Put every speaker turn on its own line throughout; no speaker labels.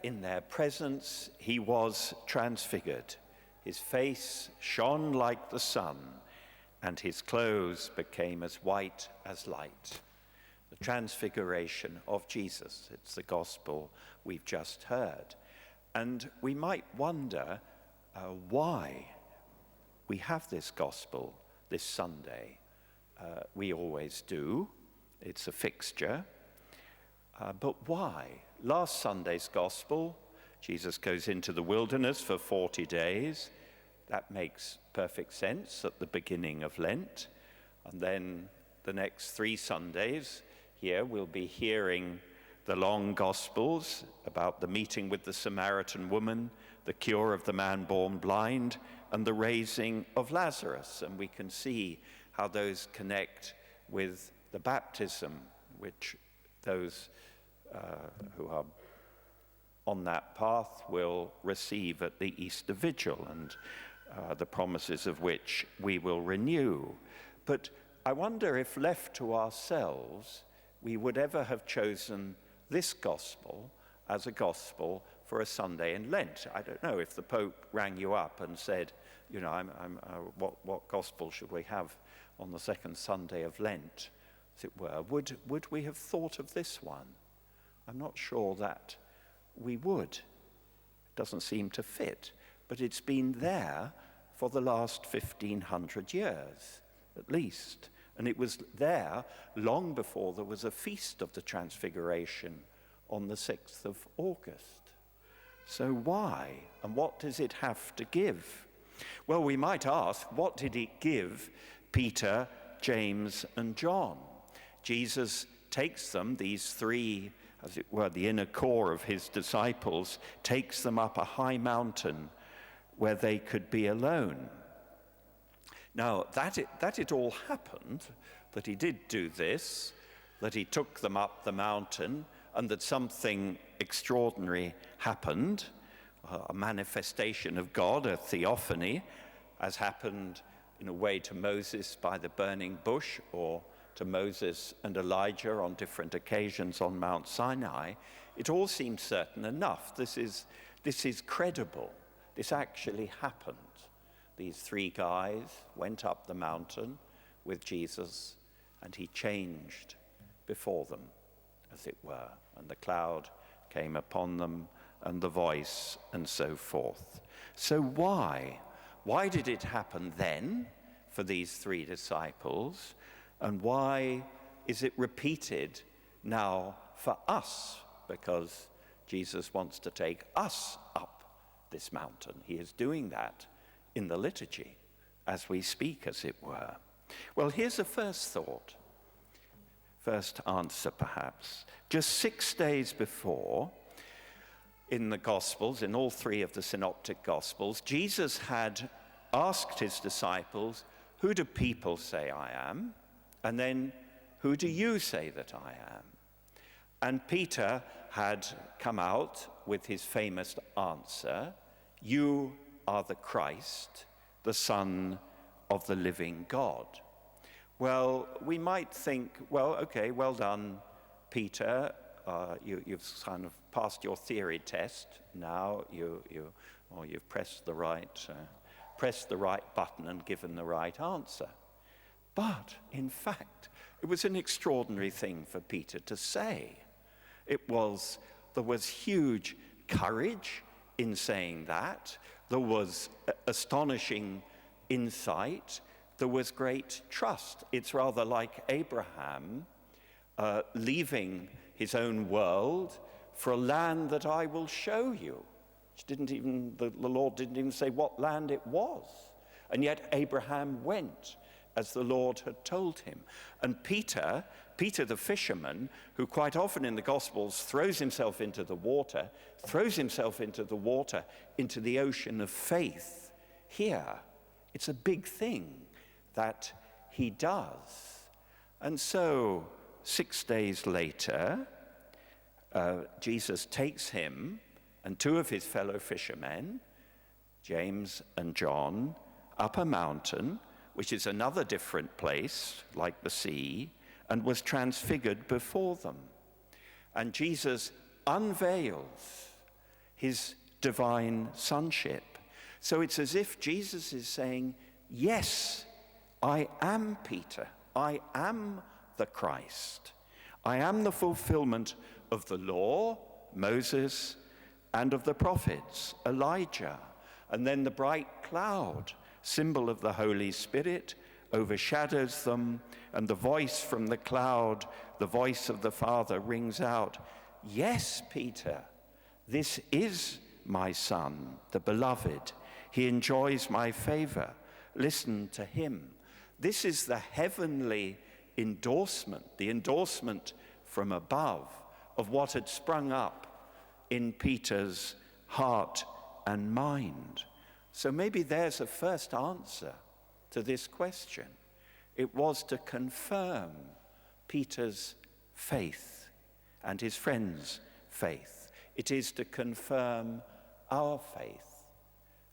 in their presence, he was transfigured. His face shone like the sun, and his clothes became as white as light. The transfiguration of Jesus. It's the gospel we've just heard. And we might wonder why we have this gospel this Sunday. We always do. It's a fixture. But why? Last Sunday's gospel, Jesus goes into the wilderness for 40 days. That makes perfect sense at the beginning of Lent. And then the next 3 Sundays, here we'll be hearing the long Gospels about the meeting with the Samaritan woman, the cure of the man born blind, and the raising of Lazarus. And we can see how those connect with the baptism, which those who are on that path will receive at the Easter Vigil, and the promises of which we will renew. But I wonder if left to ourselves, we would ever have chosen this gospel as a gospel for a Sunday in Lent. I don't know if the Pope rang you up and said, you know, what gospel should we have on the second Sunday of Lent, as it were. Would we have thought of this one? I'm not sure that we would. It doesn't seem to fit, but it's been there for the last 1,500 years, at least. And it was there long before there was a feast of the Transfiguration on the 6th of August. So why? And what does it have to give? Well, we might ask, what did it give Peter, James, and John? Jesus takes them, these 3, as it were, the inner core of his disciples, takes them up a high mountain where they could be alone. Now, that it all happened, that he did do this, that he took them up the mountain, and that something extraordinary happened, a manifestation of God, a theophany, as happened in a way to Moses by the burning bush, or to Moses and Elijah on different occasions on Mount Sinai, it all seems certain enough. This is credible. This actually happened. These 3 guys went up the mountain with Jesus, and he changed before them, as it were. And the cloud came upon them, and the voice, and so forth. So why? Why did it happen then for these 3 disciples? And why is it repeated now for us? Because Jesus wants to take us up this mountain. He is doing that in the liturgy as we speak, as it were. Well, here's a first thought, first answer perhaps. Just 6 days before, in the Gospels, in all 3 of the Synoptic Gospels, Jesus had asked his disciples, who do people say I am? And then, who do you say that I am? And Peter had come out with his famous answer, you are the Christ, the Son of the living God. Well, we might think, well, okay, well done, Peter. You've kind of passed your theory test. Now you've pressed the right button and given the right answer. But in fact, it was an extraordinary thing for Peter to say. There was huge courage in saying that. There was astonishing insight. There was great trust. It's rather like Abraham leaving his own world for a land that I will show you. The Lord didn't even say what land it was. And yet Abraham went as the Lord had told him. And Peter the fisherman, who quite often in the Gospels throws himself into the water, into the ocean of faith. Here, it's a big thing that he does. And so, 6 days later, Jesus takes him and 2 of his fellow fishermen, James and John, up a mountain, which is another different place, like the sea, and was transfigured before them. And Jesus unveils his divine sonship. So it's as if Jesus is saying, yes, I am Peter. I am the Christ. I am the fulfillment of the law, Moses, and of the prophets, Elijah. And then the bright cloud, symbol of the Holy Spirit, overshadows them, and the voice from the cloud, the voice of the Father, rings out, yes, Peter, this is my Son, the beloved. He enjoys my favor. Listen to him. This is the heavenly endorsement, the endorsement from above of what had sprung up in Peter's heart and mind. So maybe there's a first answer to this question. It was to confirm Peter's faith and his friends' faith. It is to confirm our faith.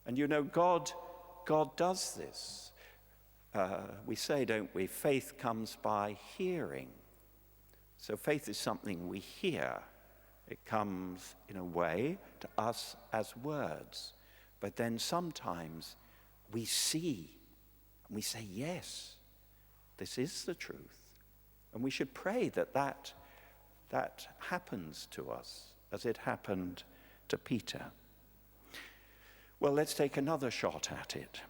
And you know, God does this. We say, don't we, faith comes by hearing. So faith is something we hear. It comes in a way to us as words. But then sometimes we see and we say, yes, this is the truth. And we should pray that happens to us as it happened to Peter. Well, let's take another shot at it.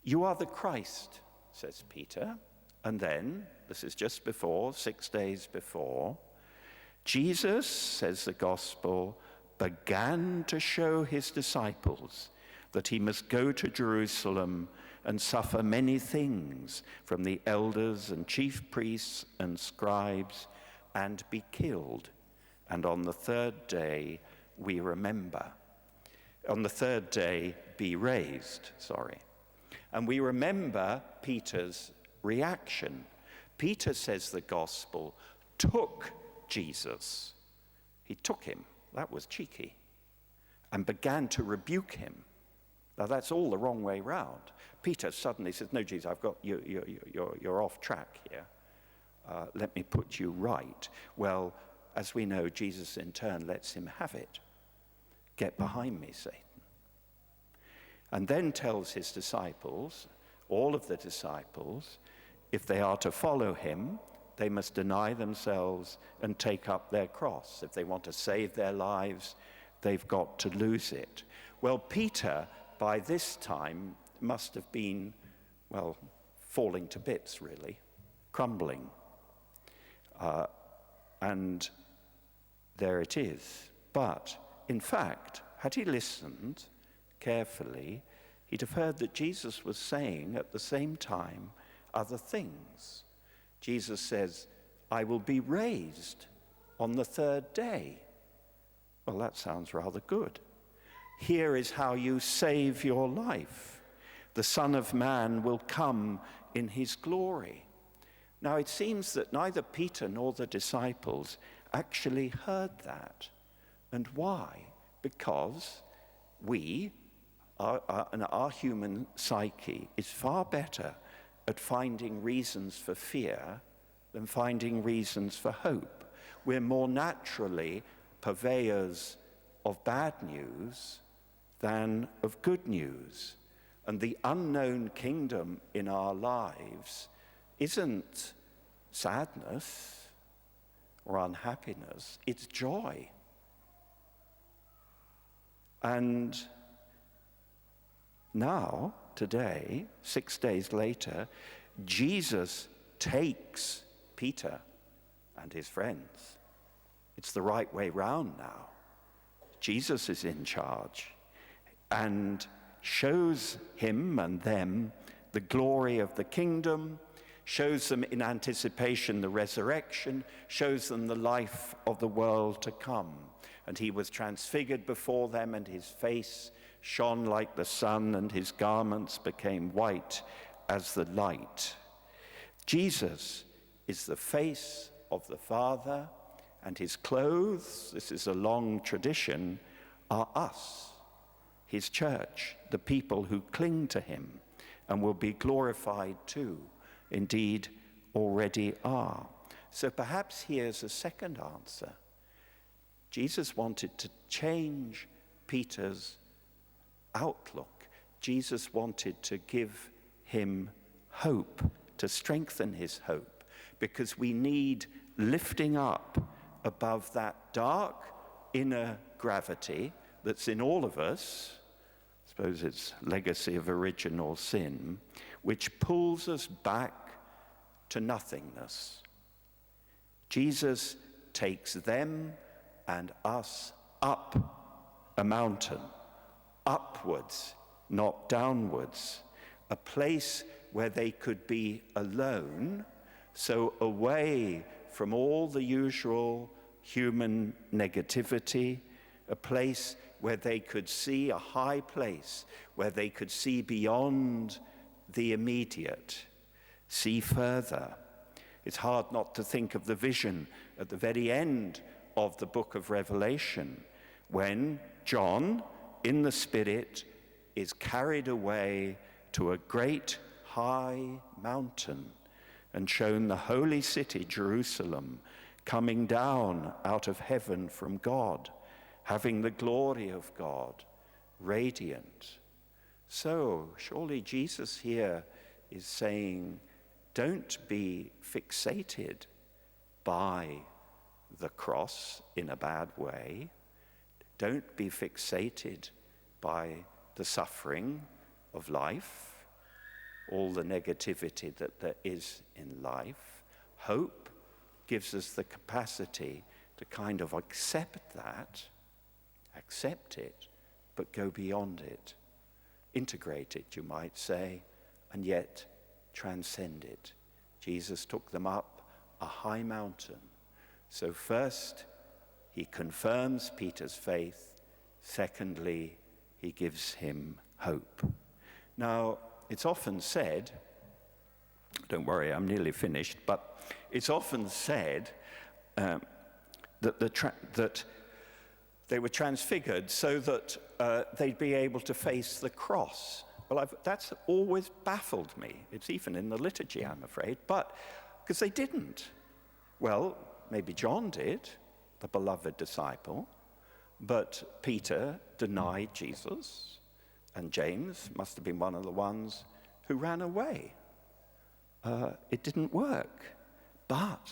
You are the Christ, says Peter. And then, this is just before, 6 days before, Jesus, says the gospel, began to show his disciples that he must go to Jerusalem and suffer many things from the elders and chief priests and scribes and be killed. And on the third day, we remember. On the third day, be raised, And we remember Peter's reaction. Peter, says the gospel, took Jesus. He took him. That was cheeky. And began to rebuke him. Now that's all the wrong way round. Peter suddenly says, no, Jesus, I've got you're off track here. Let me put you right. Well, as we know, Jesus in turn lets him have it. Get behind me, Satan. And then tells his disciples, all of the disciples, if they are to follow him, they must deny themselves and take up their cross. If they want to save their lives, they've got to lose it. Well, Peter, by this time, must have been, falling to bits, really, crumbling. And there it is. But, in fact, had he listened carefully, he'd have heard that Jesus was saying at the same time other things. Jesus says, I will be raised on the third day. Well, that sounds rather good. Here is how you save your life. The Son of Man will come in his glory. Now, it seems that neither Peter nor the disciples actually heard that. And why? Because our human psyche is far better at finding reasons for fear than finding reasons for hope. We're more naturally purveyors of bad news than of good news. And the unknown kingdom in our lives isn't sadness or unhappiness, it's joy. And now, today, 6 days later, Jesus takes Peter and his friends. It's the right way round now. Jesus is in charge and shows him and them the glory of the kingdom, shows them in anticipation the resurrection, shows them the life of the world to come. And he was transfigured before them, and his face shone like the sun, and his garments became white as the light. Jesus is the face of the Father, and his clothes, this is a long tradition, are us, his church, the people who cling to him and will be glorified too, indeed already are. So perhaps here's a second answer. Jesus wanted to change Peter's outlook. Jesus wanted to give him hope, to strengthen his hope, because we need lifting up above that dark inner gravity that's in all of us. I suppose it's legacy of original sin, which pulls us back to nothingness. Jesus takes them and us up a mountain, upwards, not downwards, a place where they could be alone, so away from all the usual human negativity, a place where they could see, a high place where they could see beyond the immediate, see further. It's hard not to think of the vision at the very end of the book of Revelation, when John, in the Spirit, is carried away to a great high mountain and shown the holy city, Jerusalem, coming down out of heaven from God, having the glory of God, radiant. So, surely Jesus here is saying, don't be fixated by the cross in a bad way. Don't be fixated by the suffering of life, all the negativity that there is in life. Hope gives us the capacity to kind of accept it, but go beyond it, integrate it, you might say, and yet transcend it. Jesus took them up a high mountain. So first, he confirms Peter's faith. Secondly, he gives him hope. Now, it's often said, don't worry, I'm nearly finished, but it's often said that they were transfigured so that they'd be able to face the cross. Well, that's always baffled me. It's even in the liturgy, I'm afraid, but because they didn't. Well, maybe John did, the beloved disciple, but Peter denied Jesus, and James must have been one of the ones who ran away. It didn't work. But,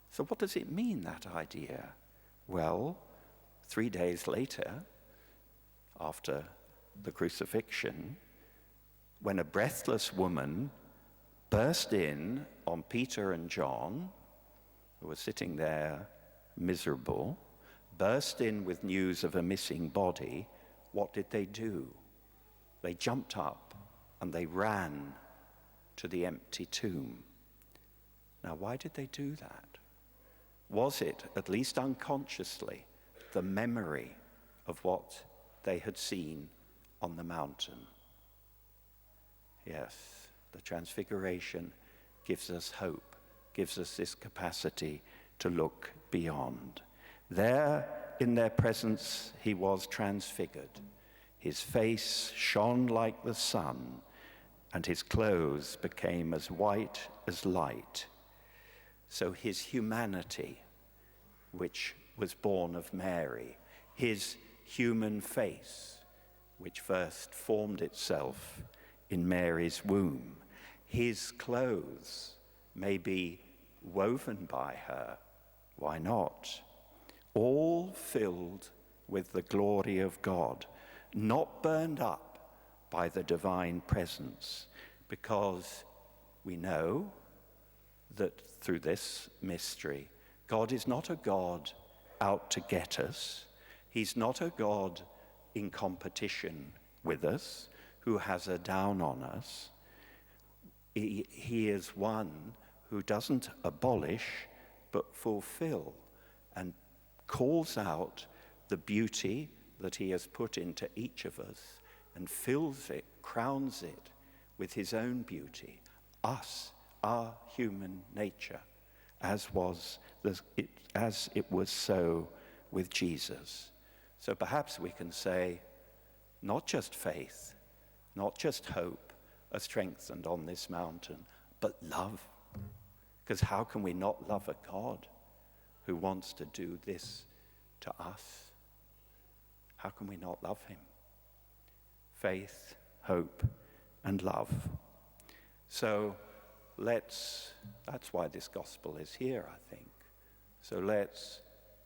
so what does it mean, that idea? Well, 3 days later, after the crucifixion, when a breathless woman burst in on Peter and John, who were sitting there miserable, burst in with news of a missing body, what did they do? They jumped up and they ran to the empty tomb. Now, why did they do that? Was it, at least unconsciously, the memory of what they had seen on the mountain? Yes, the Transfiguration gives us hope, gives us this capacity to look beyond. There, in their presence, he was transfigured. His face shone like the sun, and his clothes became as white as light. So his humanity, which was born of Mary, his human face, which first formed itself in Mary's womb, his clothes may be woven by her, why not? All filled with the glory of God, not burned up by the divine presence, because we know that through this mystery, God is not a God out to get us. He's not a God in competition with us, who has a down on us. He is one who doesn't abolish, but fulfill, and calls out the beauty that he has put into each of us, and fills it, crowns it with his own beauty, us, our human nature, as it was so with Jesus. So perhaps we can say, not just faith, not just hope are strengthened on this mountain, but love. Because how can we not love a God who wants to do this to us. How can we not love him? Faith, hope, and love. So that's why this gospel is here, I think. So let's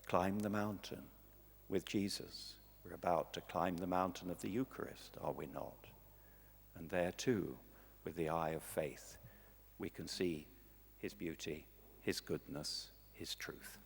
climb the mountain with Jesus. We're about to climb the mountain of the Eucharist, are we not? And there too, with the eye of faith, we can see his beauty, his goodness, his truth.